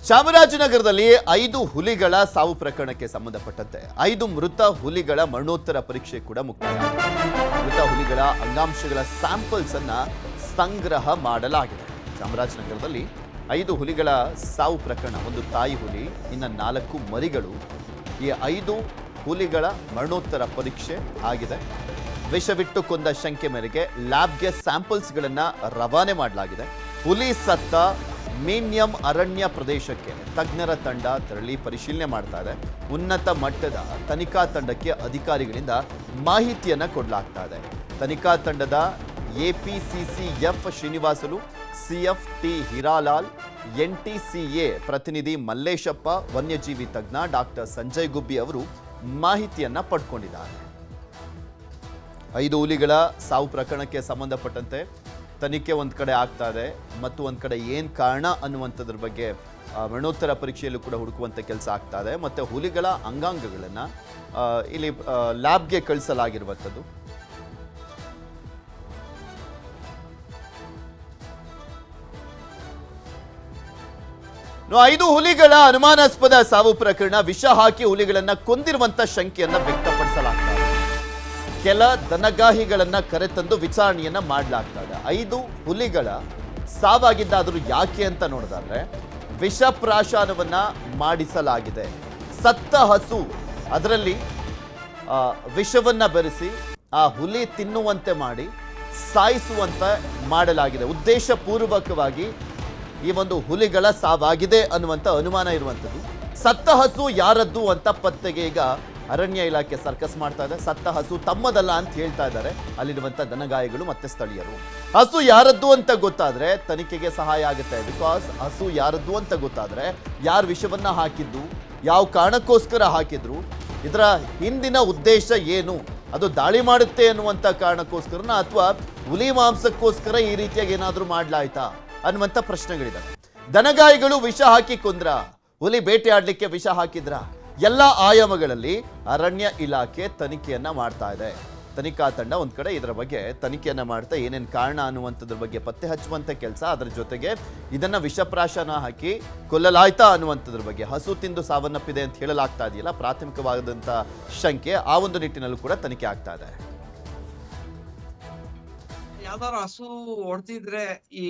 ಚಾಮರಾಜನಗರದಲ್ಲಿ 5 ಹುಲಿಗಳ ಸಾವು ಪ್ರಕರಣಕ್ಕೆ ಸಂಬಂಧಪಟ್ಟಂತೆ 5 ಮೃತ ಹುಲಿಗಳ ಮರಣೋತ್ತರ ಪರೀಕ್ಷೆ ಕೂಡ ಮುಕ್ತಾಯ. ಮೃತ ಹುಲಿಗಳ ಅಂಗಾಂಶಗಳ ಸ್ಯಾಂಪಲ್ಸ್ ಅನ್ನ ಸಂಗ್ರಹ ಮಾಡಲಾಗಿದೆ. ಚಾಮರಾಜನಗರದಲ್ಲಿ 5 ಹುಲಿಗಳ ಸಾವು ಪ್ರಕರಣ, ಒಂದು ತಾಯಿ ಹುಲಿ, ಇನ್ನು 4 ಮರಿಗಳು. ಈ 5 ಹುಲಿಗಳ ಮರಣೋತ್ತರ ಪರೀಕ್ಷೆ ಆಗಿದೆ. ವಿಷವಿಟ್ಟು ಕೊಂದ ಶಂಕೆ ಮೇರೆಗೆ ಲ್ಯಾಬ್ಗೆ ಸ್ಯಾಂಪಲ್ಸ್ಗಳನ್ನು ರವಾನೆ ಮಾಡಲಾಗಿದೆ. ಹುಲಿ ಸತ್ತ ಮೀನ್ಯಂ ಅರಣ್ಯ ಪ್ರದೇಶಕ್ಕೆ ತಜ್ಞರ ತಂಡ ತೆರಳಿ ಪರಿಶೀಲನೆ ಮಾಡ್ತಾ ಇದೆ. ಉನ್ನತ ಮಟ್ಟದ ತನಿಖಾ ತಂಡಕ್ಕೆ ಅಧಿಕಾರಿಗಳಿಂದ ಮಾಹಿತಿಯನ್ನು ಕೊಡಲಾಗ್ತಾ ಇದೆ. ತನಿಖಾ ತಂಡದ ಎಪಿಸಿಸಿಎಫ್ ಶ್ರೀನಿವಾಸಲು, ಸಿಎಫ್ಟಿ ಹಿರಾಲಾಲ್, ಎನ್ಟಿಸಿಎ ಪ್ರತಿನಿಧಿ ಮಲ್ಲೇಶಪ್ಪ, ವನ್ಯಜೀವಿ ತಜ್ಞ ಡಾಕ್ಟರ್ ಸಂಜಯ್ ಗುಬ್ಬಿ ಅವರು ಮಾಹಿತಿಯನ್ನ ಪಡ್ಕೊಂಡಿದ್ದಾರೆ. 5 ಹುಲಿಗಳ ಸಾವು ಪ್ರಕರಣಕ್ಕೆ ಸಂಬಂಧಪಟ್ಟಂತೆ ತನಿಖೆ ಒಂದು ಕಡೆ ಆಗ್ತಾ ಇದೆ ಮತ್ತು ಒಂದು ಕಡೆ ಏನು ಕಾರಣ ಅನ್ನುವಂಥದ್ರ ಬಗ್ಗೆ ಮರಣೋತ್ತರ ಪರೀಕ್ಷೆಯಲ್ಲೂ ಕೂಡ ಹುಡುಕುವಂಥ ಕೆಲಸ ಆಗ್ತಾ ಇದೆ. ಮತ್ತು ಹುಲಿಗಳ ಅಂಗಾಂಗಗಳನ್ನು ಇಲ್ಲಿ ಲ್ಯಾಬ್ಗೆ ಕಳಿಸಲಾಗಿರುವಂಥದ್ದು. ಇನ್ನು 5 ಹುಲಿಗಳ ಅನುಮಾನಾಸ್ಪದ ಸಾವು ಪ್ರಕರಣ, ವಿಷ ಹಾಕಿ ಹುಲಿಗಳನ್ನ ಕೊಂದಿರುವಂತ ಶಂಕೆಯನ್ನ ವ್ಯಕ್ತಪಡಿಸಲಾಗ್ತಾ ಇದೆ. ಕೆಲ ದನಗಾಹಿಗಳನ್ನ ಕರೆತಂದು ವಿಚಾರಣೆಯನ್ನ ಮಾಡಲಾಗ್ತಾ ಇದೆ. 5 ಹುಲಿಗಳ ಸಾವಾಗಿದ್ದಾದರೂ ಯಾಕೆ ಅಂತ ನೋಡಿದ್ರೆ ವಿಷ ಪ್ರಾಶನವನ್ನ ಮಾಡಿಸಲಾಗಿದೆ. ಸತ್ತ ಹಸು, ಅದರಲ್ಲಿ ವಿಷವನ್ನ ಬೆರೆಸಿ ಆ ಹುಲಿ ತಿನ್ನುವಂತೆ ಮಾಡಿ ಸಾಯಿಸುವಂತೆ ಮಾಡಲಾಗಿದೆ. ಉದ್ದೇಶಪೂರ್ವಕವಾಗಿ ಈ ಒಂದು ಹುಲಿಗಳ ಸಾವಾಗಿದೆ ಅನ್ನುವಂಥ ಅನುಮಾನ ಇರುವಂಥದ್ದು. ಸತ್ತ ಹಸು ಯಾರದ್ದು ಅಂತ ಪತ್ತೆಗೆ ಈಗ ಅರಣ್ಯ ಇಲಾಖೆ ಸರ್ಕಸ್ ಮಾಡ್ತಾ ಇದೆ. ಸತ್ತ ಹಸು ತಮ್ಮದಲ್ಲ ಅಂತ ಹೇಳ್ತಾ ಇದ್ದಾರೆ ಅಲ್ಲಿರುವಂಥ ದನಗಾಯಿಗಳು ಮತ್ತೆ ಸ್ಥಳೀಯರು. ಹಸು ಯಾರದ್ದು ಅಂತ ಗೊತ್ತಾದ್ರೆ ತನಿಖೆಗೆ ಸಹಾಯ ಆಗುತ್ತೆ. ಬಿಕಾಸ್ ಹಸು ಯಾರದ್ದು ಅಂತ ಗೊತ್ತಾದ್ರೆ ಯಾರು ವಿಷವನ್ನ ಹಾಕಿದ್ದು, ಯಾವ ಕಾರಣಕ್ಕೋಸ್ಕರ ಹಾಕಿದ್ರು, ಇದರ ಹಿಂದಿನ ಉದ್ದೇಶ ಏನು, ಅದು ದಾಳಿ ಮಾಡುತ್ತೆ ಅನ್ನುವಂಥ ಕಾರಣಕ್ಕೋಸ್ಕರನ ಅಥವಾ ಹುಲಿ ಮಾಂಸಕ್ಕೋಸ್ಕರ ಈ ರೀತಿಯಾಗಿ ಏನಾದರೂ ಮಾಡ್ಲಾಯ್ತಾ ಅನ್ನುವಂಥ ಪ್ರಶ್ನೆಗಳಿದ್ದಾವೆ. ದನಗಾಯಿಗಳು ವಿಷ ಹಾಕಿ ಕೊಂದ್ರ, ಹುಲಿ ಬೇಟೆ ಆಡ್ಲಿಕ್ಕೆ ವಿಷ ಹಾಕಿದ್ರ, ಎಲ್ಲ ಆಯಾಮಗಳಲ್ಲಿ ಅರಣ್ಯ ಇಲಾಖೆ ತನಿಖೆಯನ್ನ ಮಾಡ್ತಾ ಇದೆ. ತನಿಖಾ ತಂಡ ಒಂದ್ ಕಡೆ ಇದರ ಬಗ್ಗೆ ತನಿಖೆಯನ್ನ ಮಾಡ್ತಾ ಏನೇನು ಕಾರಣ ಅನ್ನುವಂಥದ್ರ ಬಗ್ಗೆ ಪತ್ತೆ ಹಚ್ಚುವಂತ ಕೆಲಸ, ಅದರ ಜೊತೆಗೆ ಇದನ್ನ ವಿಷಪ್ರಾಶನ ಹಾಕಿ ಕೊಲ್ಲಲಾಯ್ತಾ ಅನ್ನುವಂಥದ್ರ ಬಗ್ಗೆ, ಹಸು ತಿಂದು ಸಾವನ್ನಪ್ಪಿದೆ ಅಂತ ಹೇಳಲಾಗ್ತಾ ಇದೆಯಲ್ಲ, ಪ್ರಾಥಮಿಕವಾದಂಥ ಶಂಕೆ, ಆ ಒಂದು ನಿಟ್ಟಿನಲ್ಲೂ ಕೂಡ ತನಿಖೆ ಆಗ್ತಾ ಇದೆ. ಯಾವ್ದಾರು ಹಸು ಹೊಡ್ತಿದ್ರೆ ಈ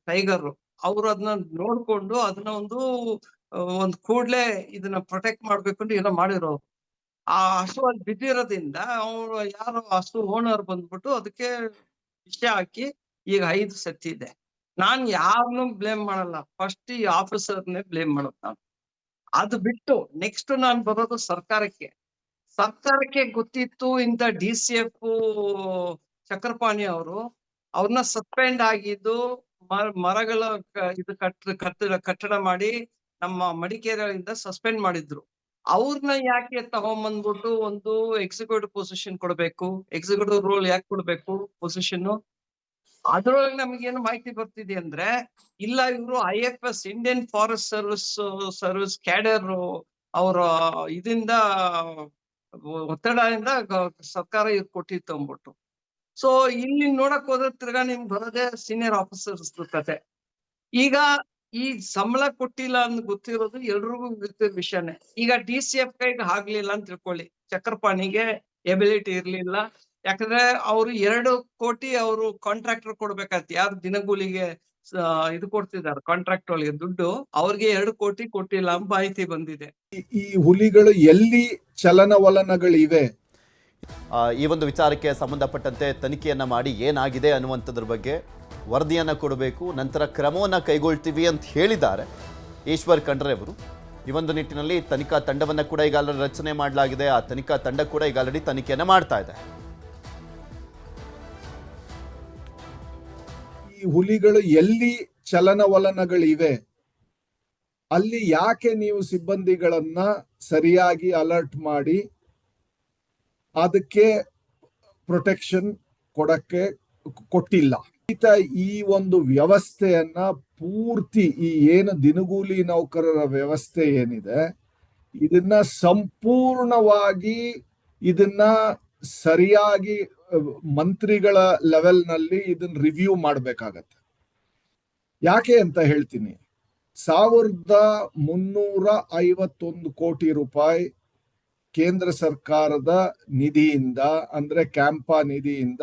ಟೈಗರ್ ಅವ್ರು ಅದನ್ನ ನೋಡ್ಕೊಂಡು ಅದನ್ನ ಒಂದ್ ಕೂಡ್ಲೆ ಇದನ್ನ ಪ್ರೊಟೆಕ್ಟ್ ಮಾಡ್ಬೇಕು ಅಂತ ಏನೋ ಮಾಡಿರೋರು. ಆ ಹಸು ಅಲ್ಲಿ ಬಿದ್ದಿರೋದ್ರಿಂದ ಅವ್ರು ಯಾರು ಹಸು ಓನರ್ ಬಂದ್ಬಿಟ್ಟು ಅದಕ್ಕೆ ವಿಷ ಹಾಕಿ ಈಗ 5 ಸತ್ತಿದೆ. ನಾನ್ ಯಾರನ್ನೂ ಬ್ಲೇಮ್ ಮಾಡಲ್ಲ, ಫಸ್ಟ್ ಈ ಆಫೀಸರ್ನೇ ಬ್ಲೇಮ್ ಮಾಡೋದು ನಾನು. ಅದು ಬಿಟ್ಟು ನೆಕ್ಸ್ಟ್ ನಾನ್ ಬರೋದು ಸರ್ಕಾರಕ್ಕೆ ಗೊತ್ತಿತ್ತು ಇಂತ DCF ಚಕ್ರಪಾಣಿ ಅವರು ಅವ್ರನ್ನ ಸಸ್ಪೆಂಡ್ ಆಗಿದ್ದು, ಮರಗಳ ಇದು ಕಟ್ಟಡ ಮಾಡಿ ನಮ್ಮ ಮಡಿಕೇರಿಯಿಂದ ಸಸ್ಪೆಂಡ್ ಮಾಡಿದ್ರು. ಅವ್ರನ್ನ ಯಾಕೆ ತಗೊಂಬಂದ್ಬಿಟ್ಟು ಒಂದು ಎಕ್ಸಿಕ್ಯೂಟಿವ್ ಪೊಸಿಷನ್ ಕೊಡ್ಬೇಕು, ಎಕ್ಸಿಕ್ಯೂಟಿವ್ ರೋಲ್ ಯಾಕೆ ಕೊಡ್ಬೇಕು ಪೊಸಿಷನ್? ಅದ್ರೊಳಗೆ ನಮಗೇನು ಮಾಹಿತಿ ಬರ್ತಿದೆ ಅಂದ್ರೆ, ಇಲ್ಲ ಇವರು IFS Indian forest service cadre ಅವರ ಇದರಿಂದ ಒತ್ತಡದಿಂದ ಸರ್ಕಾರ ಇದು ಕೊಟ್ಟಿತ್ತು ಅಂದ್ಬಿಟ್ಟು. ಸೊ ಇಲ್ಲಿ ನೋಡಕ್ ಹೋದ್ರೆ ತಿರ್ಗಾ ನಿಮ್ಗೆ ಬರೋದೇ ಸೀನಿಯರ್ ಆಫೀಸರ್ಸ್ ಕತೆ. ಈಗ ಈ ಸಂಬಳ ಕೊಟ್ಟಿಲ್ಲ ಅಂತ ಗೊತ್ತಿರೋದು ಎಲ್ರಿಗೂ ಗೊತ್ತಿರೋ ವಿಷಯನೇ. ಈಗ DCF ಕೈಗೆ ಆಗ್ಲಿಲ್ಲ ಅಂತ ತಿಳ್ಕೊಳ್ಳಿ, ಚಕ್ರಪಾಣಿಗೆ ಎಬಿಲಿಟಿ ಇರ್ಲಿಲ್ಲ. ಯಾಕಂದ್ರೆ ಅವ್ರು 2 ಕೋಟಿ ಅವರು ಕಾಂಟ್ರಾಕ್ಟರ್ ಕೊಡ್ಬೇಕಾಯ್ತು. ಯಾರು ದಿನಗೂಲಿಗೆ ಇದು ಕೊಡ್ತಿದ್ದಾರೆ ಕಾಂಟ್ರಾಕ್ಟ್ ಒಳಗೆ ದುಡ್ಡು, ಅವ್ರಿಗೆ 2 ಕೋಟಿ ಕೊಟ್ಟಿಲ್ಲ ಅಂತ ಮಾಹಿತಿ ಬಂದಿದೆ. ಈ ಹುಲಿಗಳು ಎಲ್ಲಿ ಚಲನವಲನಗಳಿವೆ, ಈ ಒಂದು ವಿಚಾರಕ್ಕೆ ಸಂಬಂಧಪಟ್ಟಂತೆ ತನಿಖೆಯನ್ನ ಮಾಡಿ ಏನಾಗಿದೆ ಅನ್ನುವಂಥದ್ರ ಬಗ್ಗೆ ವರದಿಯನ್ನು ಕೊಡಬೇಕು, ನಂತರ ಕ್ರಮವನ್ನು ಕೈಗೊಳ್ತೀವಿ ಅಂತ ಹೇಳಿದ್ದಾರೆ ಈಶ್ವರ್ ಖಂಡ್ರೆ ಅವರು. ಈ ಒಂದು ನಿಟ್ಟಿನಲ್ಲಿ ತನಿಖಾ ತಂಡವನ್ನು ಕೂಡ ಈಗ ಆಲ್ರೆಡಿ ರಚನೆ ಮಾಡಲಾಗಿದೆ. ಆ ತನಿಖಾ ತಂಡ ಕೂಡ ಈಗ ಆಲ್ರೆಡಿ ತನಿಖೆಯನ್ನು ಮಾಡ್ತಾ ಇದೆ. ಈ ಹುಲಿಗಳು ಎಲ್ಲಿ ಚಲನವಲನಗಳಿವೆ ಅಲ್ಲಿ ಯಾಕೆ ನೀವು ಸಿಬ್ಬಂದಿಗಳನ್ನ ಸರಿಯಾಗಿ ಅಲರ್ಟ್ ಮಾಡಿ ಅದಕ್ಕೆ ಪ್ರೊಟೆಕ್ಷನ್ ಕೊಟ್ಟಿಲ್ಲ? ಈ ಒಂದು ವ್ಯವಸ್ಥೆಯನ್ನ ಪೂರ್ತಿ, ಈ ಏನು ದಿನಗೂಲಿ ನೌಕರರ ವ್ಯವಸ್ಥೆ ಏನಿದೆ, ಇದನ್ನ ಸಂಪೂರ್ಣವಾಗಿ ಇದನ್ನ ಸರಿಯಾಗಿ ಮಂತ್ರಿಗಳ ಲೆವೆಲ್ ನಲ್ಲಿ ಇದನ್ನ ರಿವ್ಯೂ ಮಾಡ್ಬೇಕಾಗತ್ತೆ. ಯಾಕೆ ಅಂತ ಹೇಳ್ತೀನಿ. 1351 ಕೋಟಿ ರೂಪಾಯಿ ಕೇಂದ್ರ ಸರ್ಕಾರದ ನಿಧಿಯಿಂದ, ಅಂದ್ರೆ ಕ್ಯಾಂಪಾ ನಿಧಿಯಿಂದ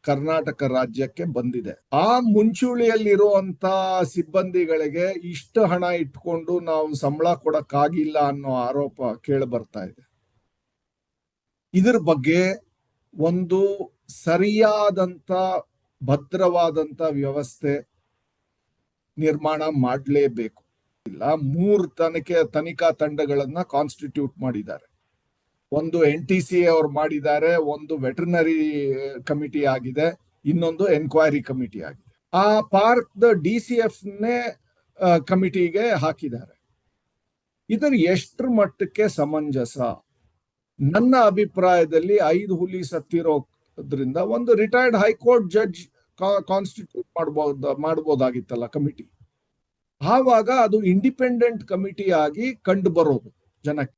ಕರ್ನಾಟಕ ರಾಜ್ಯಕ್ಕೆ ಬಂದಿದೆ. ಆ ಮುಂಚೂಣಿಯಲ್ಲಿರುವಂತ ಸಿಬ್ಬಂದಿಗಳಿಗೆ ಇಷ್ಟು ಹಣ ಇಟ್ಕೊಂಡು ನಾವು ಸಂಬಳ ಕೊಡಕ್ಕಾಗಿಲ್ಲ ಅನ್ನೋ ಆರೋಪ ಕೇಳಿ ಬರ್ತಾ ಇದೆ. ಇದ್ರ ಬಗ್ಗೆ ಒಂದು ಸರಿಯಾದಂತ ಭದ್ರವಾದಂತ ವ್ಯವಸ್ಥೆ ನಿರ್ಮಾಣ ಮಾಡಲೇಬೇಕು. ಇಲ್ಲ 3 ತನಿಖಾ ತಂಡಗಳನ್ನ ಕಾನ್ಸ್ಟಿಟ್ಯೂಟ್ ಮಾಡಿದ್ದಾರೆ. ಒಂದು NTCA ಅವರು ಮಾಡಿದ್ದಾರೆ, ಒಂದು ವೆಟರ್ನರಿ ಕಮಿಟಿ ಆಗಿದೆ, ಇನ್ನೊಂದು ಎನ್ಕ್ವೈರಿ ಕಮಿಟಿ ಆಗಿದೆ. ಆ ಪಾರ್ಕ್ DCF ನೇ ಕಮಿಟಿಗೆ ಹಾಕಿದ್ದಾರೆ. ಇದರ ಎಷ್ಟರ ಮಟ್ಟಕ್ಕೆ ಸಮಂಜಸ? ನನ್ನ ಅಭಿಪ್ರಾಯದಲ್ಲಿ 5 ಹುಲಿ ಸತ್ತಿರೋದ್ರಿಂದ ಒಂದು ರಿಟೈರ್ಡ್ ಹೈಕೋರ್ಟ್ ಜಡ್ಜ್ ಕಾನ್ಸ್ಟಿಟ್ಯೂಟ್ ಮಾಡಬಹುದಾಗಿತ್ತಲ್ಲ ಕಮಿಟಿ. ಆವಾಗ ಅದು ಇಂಡಿಪೆಂಡೆಂಟ್ ಕಮಿಟಿ ಆಗಿ ಕಂಡು ಬರೋದು ಜನಕ್ಕೆ.